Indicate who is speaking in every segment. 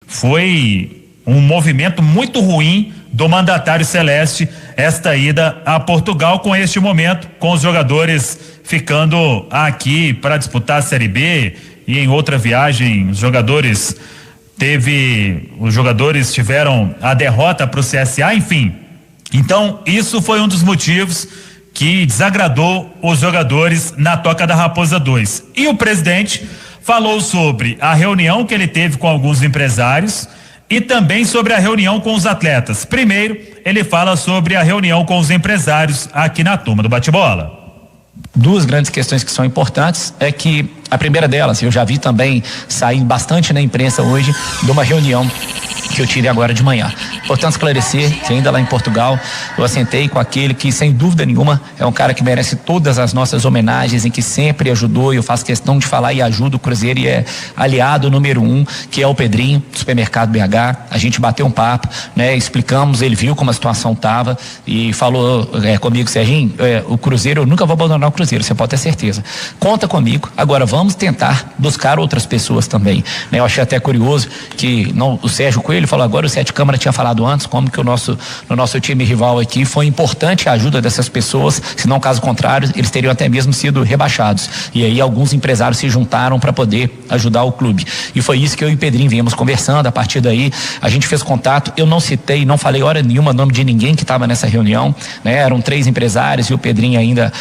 Speaker 1: foi um movimento muito ruim do mandatário celeste, esta ida a Portugal, com este momento, com os jogadores ficando aqui para disputar a Série B, e em outra viagem os jogadores tiveram a derrota para o CSA, enfim. Então isso foi um dos motivos que desagradou os jogadores na Toca da Raposa 2. E o presidente falou sobre a reunião que ele teve com alguns empresários e também sobre a reunião com os atletas. Primeiro, ele fala sobre a reunião com os empresários aqui na turma do bate-bola.
Speaker 2: Duas grandes questões que são importantes é que a primeira delas, eu já vi também sair bastante na imprensa hoje de uma reunião que eu tive agora de manhã. Importante esclarecer que ainda lá em Portugal eu assentei com aquele que, sem dúvida nenhuma, é um cara que merece todas as nossas homenagens, em que sempre ajudou, e eu faço questão de falar e ajudo o Cruzeiro, e é aliado número 1, que é o Pedrinho, do Supermercado BH. A gente bateu um papo, né? Explicamos, ele viu como a situação estava e falou comigo: Serginho, o Cruzeiro, eu nunca vou abandonar o Cruzeiro, você pode ter certeza. Conta comigo, agora vamos tentar buscar outras pessoas também, né? Eu achei até curioso que o Sérgio Coelho falou agora, o Sete Câmara tinha falado antes, como que no nosso time rival aqui foi importante a ajuda dessas pessoas, senão caso contrário eles teriam até mesmo sido rebaixados, e aí alguns empresários se juntaram para poder ajudar o clube, e foi isso que eu e o Pedrinho viemos conversando. A partir daí a gente fez contato, eu não citei, não falei hora nenhuma nome de ninguém que estava nessa reunião, né? Eram 3 empresários e o Pedrinho ainda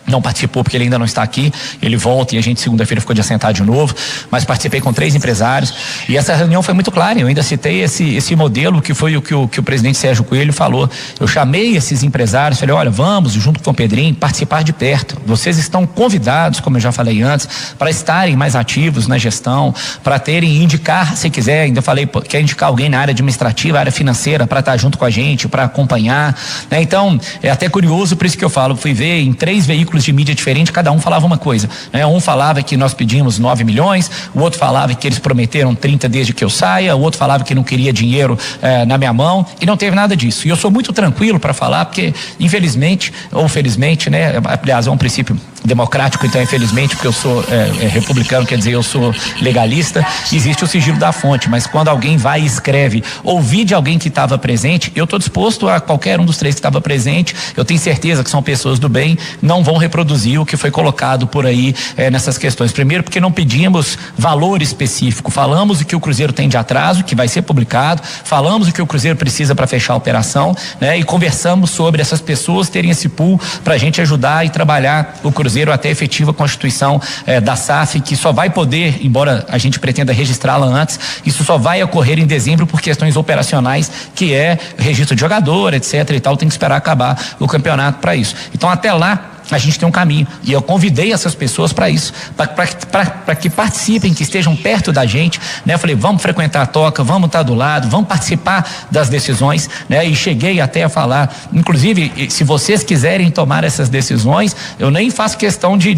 Speaker 2: não participou porque ele ainda não está aqui, ele volta e a gente segunda-feira ficou de assentar de novo, mas participei com 3 empresários e essa reunião foi muito clara. Eu ainda citei esse modelo que foi o que o presidente Sérgio Coelho falou. Eu chamei esses empresários, falei: olha, vamos junto com o Pedrinho participar de perto, vocês estão convidados, como eu já falei antes, para estarem mais ativos na gestão, para indicar, se quiser, ainda falei, quer indicar alguém na área administrativa, área financeira, para estar junto com a gente, para acompanhar, né? Então é até curioso, por isso que eu falo, fui ver em 3 veículos de mídia diferentes, cada um falava uma coisa, né? Um falava que nós pedimos 9 milhões, o outro falava que eles prometeram 30 desde que eu saia, o outro falava que não queria dinheiro na minha mão, e não teve nada disso. E eu sou muito tranquilo para falar, porque infelizmente ou felizmente, né? Aliás, é um princípio democrático, então infelizmente, porque eu sou republicano, quer dizer, eu sou legalista, existe o sigilo da fonte, mas quando alguém vai e escreve, ouvi de alguém que estava presente, eu estou disposto a qualquer um dos 3 que estava presente, eu tenho certeza que são pessoas do bem, não vão reproduzir o que foi colocado por aí nessas questões. Primeiro, porque não pedimos valor específico, falamos o que o Cruzeiro tem de atraso, que vai ser publicado, falamos o que o Cruzeiro precisa para fechar a operação, né? E conversamos sobre essas pessoas terem esse pool para a gente ajudar e trabalhar o Cruzeiro até a efetiva constituição da SAF, que só vai poder, embora a gente pretenda registrá-la antes, isso só vai ocorrer em dezembro por questões operacionais, que é registro de jogador, etc e tal, tem que esperar acabar o campeonato para isso. Então até lá a gente tem um caminho, e eu convidei essas pessoas para isso, para que participem, que estejam perto da gente, né? Eu falei: vamos frequentar a Toca, vamos estar do lado, vamos participar das decisões, né? E cheguei até a falar, inclusive, se vocês quiserem tomar essas decisões, eu nem faço questão de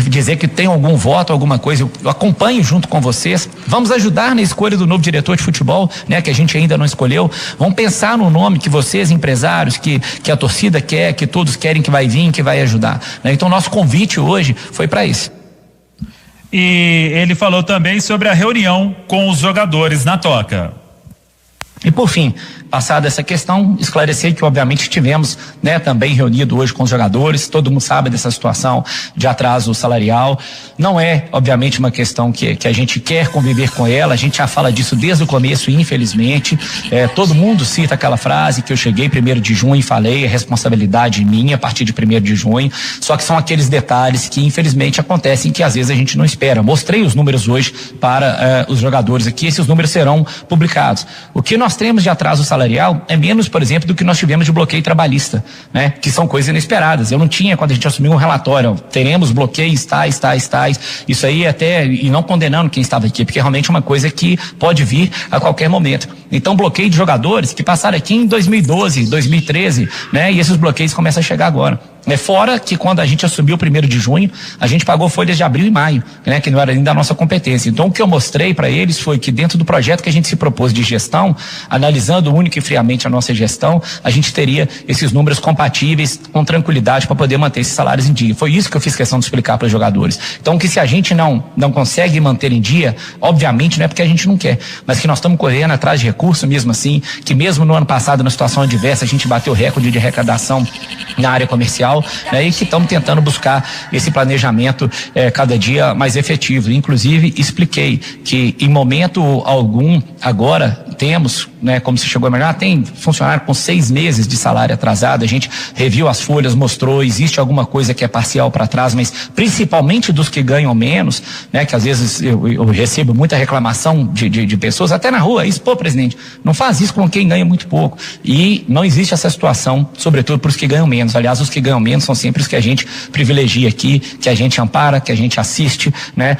Speaker 2: dizer que tem algum voto, alguma coisa, eu acompanho junto com vocês, vamos ajudar na escolha do novo diretor de futebol, né? Que a gente ainda não escolheu, vamos pensar no nome que vocês, empresários, que a torcida quer, que todos querem, que vai vir, que vai ajudar, né? Então nosso convite hoje foi para isso.
Speaker 1: E ele falou também sobre a reunião com os jogadores na Toca.
Speaker 2: E por fim, passada essa questão, esclarecer que obviamente tivemos, né, também reunido hoje com os jogadores, todo mundo sabe dessa situação de atraso salarial, não é obviamente uma questão que a gente quer conviver com ela, a gente já fala disso desde o começo, infelizmente, todo mundo cita aquela frase que eu cheguei 1º de junho e falei, é responsabilidade minha a partir de 1º de junho, só que são aqueles detalhes que infelizmente acontecem, que às vezes a gente não espera. Mostrei os números hoje para os jogadores aqui, esses números serão publicados. O que nós temos de atraso salarial é menos, por exemplo, do que nós tivemos de bloqueio trabalhista, né? Que são coisas inesperadas. Eu não tinha, quando a gente assumiu um relatório, teremos bloqueios tais, isso aí até, e não condenando quem estava aqui, porque realmente é uma coisa que pode vir a qualquer momento. Então, bloqueio de jogadores que passaram aqui em 2012, 2013, né? E esses bloqueios começam a chegar agora. Fora que quando a gente assumiu o 1º de junho, a gente pagou folhas de abril e maio, né, que não era nem da nossa competência. Então o que eu mostrei para eles foi que dentro do projeto que a gente se propôs de gestão, analisando única e friamente a nossa gestão, a gente teria esses números compatíveis com tranquilidade para poder manter esses salários em dia. Foi isso que eu fiz questão de explicar para os jogadores. Então que se a gente não consegue manter em dia, obviamente não é porque a gente não quer, mas que nós estamos correndo atrás de recursos mesmo assim, que mesmo no ano passado, na situação adversa, a gente bateu recorde de arrecadação na área comercial, né, e que estamos tentando buscar esse planejamento cada dia mais efetivo. Inclusive, expliquei que em momento algum, agora temos, né, como você chegou a imaginar, tem funcionário com 6 meses de salário atrasado, a gente reviu as folhas, mostrou, existe alguma coisa que é parcial para trás, mas principalmente dos que ganham menos, né, que às vezes eu recebo muita reclamação de pessoas, até na rua, isso, pô, presidente, não faz isso com quem ganha muito pouco. E não existe essa situação, sobretudo para os que ganham menos. Aliás, os que ganham menos são sempre os que a gente privilegia aqui, que a gente ampara, que a gente assiste, né?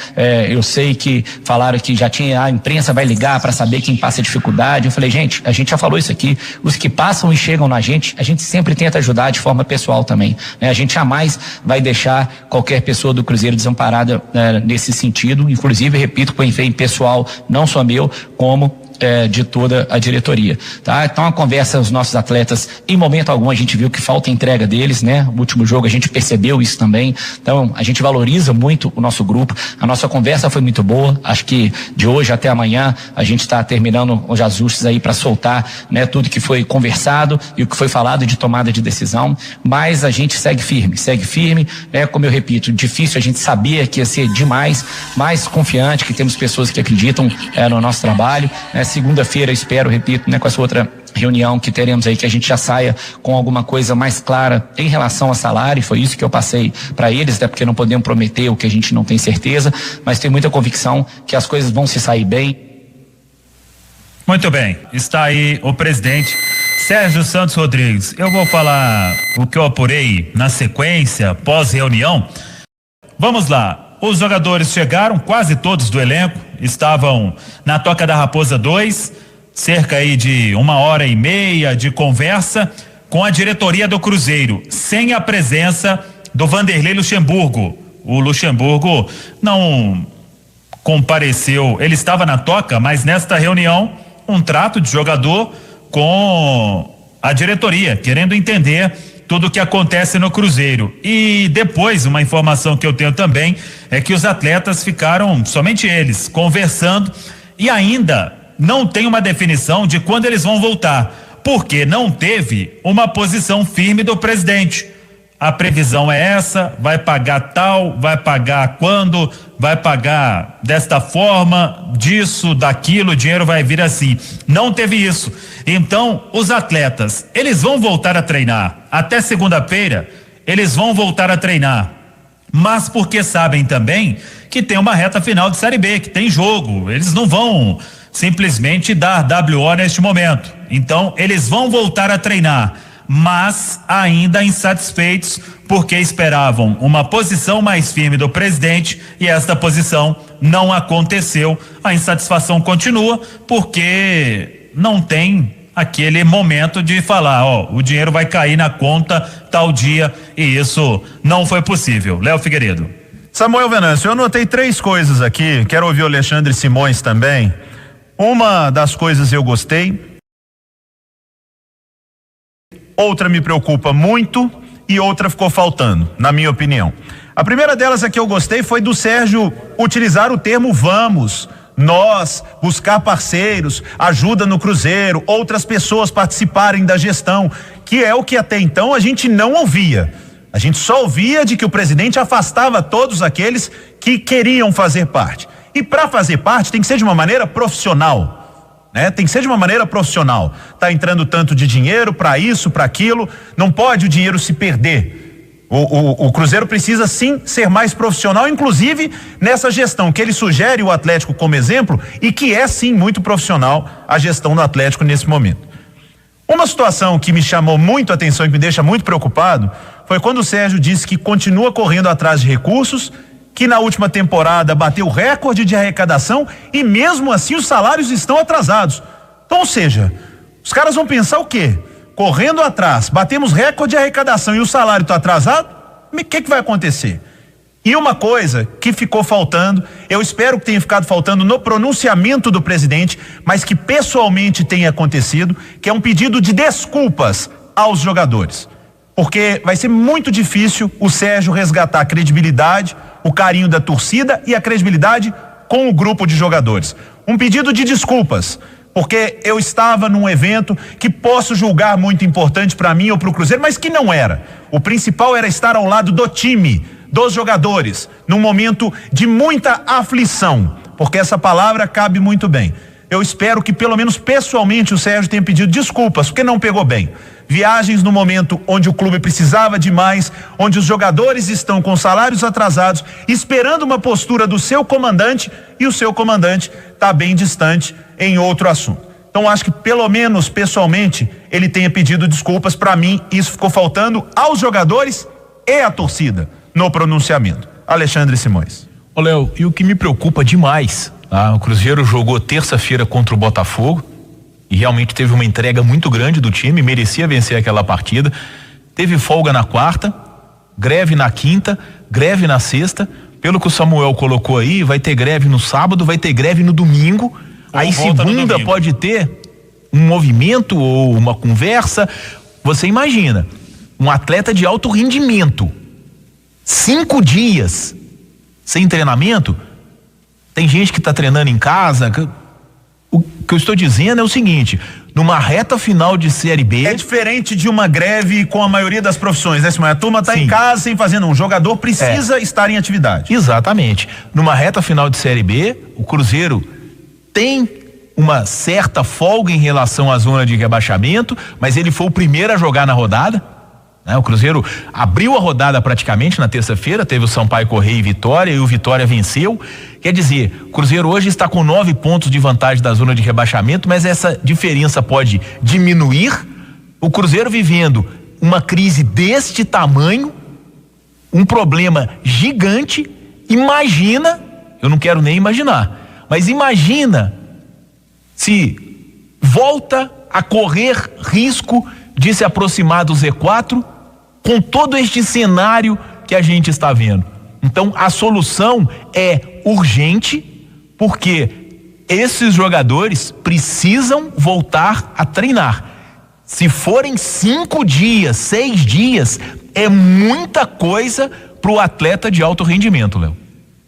Speaker 2: Eu sei que falaram que já tinha, a imprensa vai ligar para saber quem passa dificuldade. Eu falei, gente, a gente já falou isso aqui, os que passam e chegam na gente, a gente sempre tenta ajudar de forma pessoal também, né? A gente jamais vai deixar qualquer pessoa do Cruzeiro desamparada nesse sentido, inclusive, repito, com empenho pessoal, não só meu, como de toda a diretoria, tá? Então a conversa, os nossos atletas, em momento algum a gente viu que falta entrega deles, né? No último jogo a gente percebeu isso também, então a gente valoriza muito o nosso grupo, a nossa conversa foi muito boa, acho que de hoje até amanhã a gente está terminando os ajustes aí para soltar, né, tudo que foi conversado e o que foi falado de tomada de decisão, mas a gente segue firme, né? Como eu repito, difícil, a gente sabia que ia ser demais, mas confiante que temos pessoas que acreditam no nosso trabalho, né? Segunda-feira, espero, repito, né, com essa outra reunião que teremos aí, que a gente já saia com alguma coisa mais clara em relação a salário. Foi isso que eu passei para eles, até porque não podemos prometer o que a gente não tem certeza, mas tenho muita convicção que as coisas vão se sair bem.
Speaker 1: Muito bem, está aí o presidente Sérgio Santos Rodrigues. Eu vou falar o que eu apurei na sequência, pós-reunião. Vamos lá. Os jogadores chegaram, quase todos do elenco, estavam na Toca da Raposa 2, cerca aí de 1h30 de conversa com a diretoria do Cruzeiro, sem a presença do Vanderlei Luxemburgo. O Luxemburgo não compareceu, ele estava na Toca, mas nesta reunião, um trato de jogador com a diretoria, querendo entender tudo o que acontece no Cruzeiro. E depois, uma informação que eu tenho também é que os atletas ficaram, somente eles, conversando e ainda não tem uma definição de quando eles vão voltar, porque não teve uma posição firme do presidente. A previsão é essa, vai pagar tal, vai pagar quando, vai pagar desta forma, disso, daquilo, o dinheiro vai vir assim. Não teve isso. Então, os atletas, eles vão voltar a treinar. Até segunda-feira, eles vão voltar a treinar. Mas porque sabem também que tem uma reta final de Série B, que tem jogo. Eles não vão simplesmente dar WO neste momento. Então, eles vão voltar a treinar, mas ainda insatisfeitos porque esperavam uma posição mais firme do presidente e esta posição não aconteceu. A insatisfação continua porque não tem aquele momento de falar, o dinheiro vai cair na conta tal dia, e isso não foi possível. Léo Figueiredo.
Speaker 3: Samuel Venâncio, eu anotei 3 coisas aqui, quero ouvir o Alexandre Simões também. Uma das coisas eu gostei, outra me preocupa muito e outra ficou faltando, na minha opinião. A primeira delas que eu gostei foi do Sérgio utilizar o termo vamos, nós, buscar parceiros, ajuda no Cruzeiro, outras pessoas participarem da gestão, que é o que até então a gente não ouvia. A gente só ouvia de que o presidente afastava todos aqueles que queriam fazer parte. E para fazer parte tem que ser de uma maneira profissional, né? Tem que ser de uma maneira profissional. Tá entrando tanto de dinheiro para isso, para aquilo, não pode o dinheiro se perder. O Cruzeiro precisa sim ser mais profissional, inclusive nessa gestão que ele sugere o Atlético como exemplo, e que é sim muito profissional a gestão do Atlético nesse momento. Uma situação que me chamou muito a atenção e que me deixa muito preocupado foi quando o Sérgio disse que continua correndo atrás de recursos, que na última temporada bateu recorde de arrecadação e mesmo assim os salários estão atrasados. Então, ou seja, os caras vão pensar o quê? correndo atrás, batemos recorde de arrecadação e o salário está atrasado, o que vai acontecer? E uma coisa que ficou faltando, eu espero que tenha ficado faltando no pronunciamento do presidente, mas que pessoalmente tenha acontecido, que é um pedido de desculpas aos jogadores. Porque vai ser muito difícil o Sérgio resgatar a credibilidade, o carinho da torcida e a credibilidade com o grupo de jogadores. Um pedido de desculpas, porque eu estava num evento que posso julgar muito importante para mim ou para o Cruzeiro, mas que não era. O principal era estar ao lado do time, dos jogadores, num momento de muita aflição, porque essa palavra cabe muito bem. Eu espero que pelo menos pessoalmente o Sérgio tenha pedido desculpas, porque não pegou bem. Viagens no momento onde o clube precisava de mais, onde os jogadores estão com salários atrasados, esperando uma postura do seu comandante, e o seu comandante está bem distante em outro assunto. Então acho que pelo menos pessoalmente ele tenha pedido desculpas. Para mim isso ficou faltando aos jogadores e à torcida no pronunciamento. Alexandre Simões.
Speaker 4: Ô Léo, e o que me preocupa demais, tá? O Cruzeiro jogou terça-feira contra o Botafogo e realmente teve uma entrega muito grande do time, merecia vencer aquela partida. Teve folga na quarta, greve na quinta, greve na sexta. Pelo que o Samuel colocou aí, vai ter greve no sábado, vai ter greve no domingo. Aí segunda pode ter um movimento ou uma conversa. Você imagina, um atleta de alto rendimento, 5 dias sem treinamento. Tem gente que está treinando em casa. O que eu estou dizendo é o seguinte: numa reta final de Série B. É
Speaker 3: diferente de uma greve com a maioria das profissões, né, Simão? A turma está em casa sem fazer nada. Um jogador precisa estar em atividade.
Speaker 4: Exatamente. Numa reta final de Série B, o Cruzeiro tem uma certa folga em relação à zona de rebaixamento, mas ele foi o primeiro a jogar na rodada. O Cruzeiro abriu a rodada praticamente na terça-feira, teve o Sampaio Corrêa e Vitória, e o Vitória venceu. Quer dizer, o Cruzeiro hoje está com 9 pontos de vantagem da zona de rebaixamento, mas essa diferença pode diminuir. O Cruzeiro vivendo uma crise deste tamanho, um problema gigante. Imagina, eu não quero nem imaginar, mas imagina se volta a correr risco de se aproximar do Z4 com todo este cenário que a gente está vendo. Então a solução é urgente, porque esses jogadores precisam voltar a treinar. Se forem 5 dias, 6 dias, é muita coisa para o atleta de alto rendimento, Léo.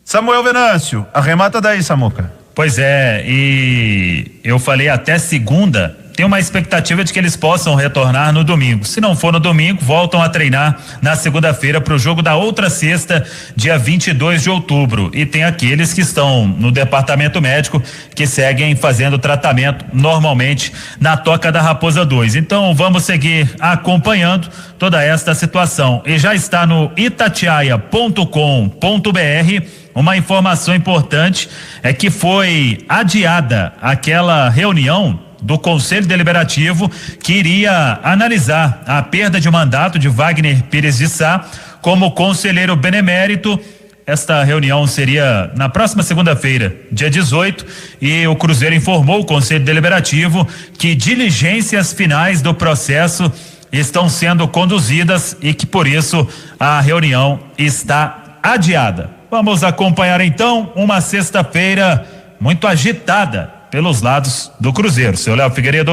Speaker 3: Samuel Venâncio, arremata daí, Samuca.
Speaker 1: Pois é, e eu falei até segunda. Tem uma expectativa de que eles possam retornar no domingo. Se não for no domingo, voltam a treinar na segunda-feira para o jogo da outra sexta, dia 22 de outubro. E tem aqueles que estão no departamento médico que seguem fazendo tratamento normalmente na Toca da Raposa 2. Então vamos seguir acompanhando toda esta situação. E já está no itatiaia.com.br. Uma informação importante é que foi adiada aquela reunião do Conselho Deliberativo que iria analisar a perda de mandato de Wagner Pires de Sá como conselheiro benemérito. Esta reunião seria na próxima segunda-feira, dia 18, e o Cruzeiro informou o Conselho Deliberativo que diligências finais do processo estão sendo conduzidas e que por isso a reunião está adiada. Vamos acompanhar então uma sexta-feira muito agitada pelos lados do Cruzeiro. Seu Léo Figueiredo.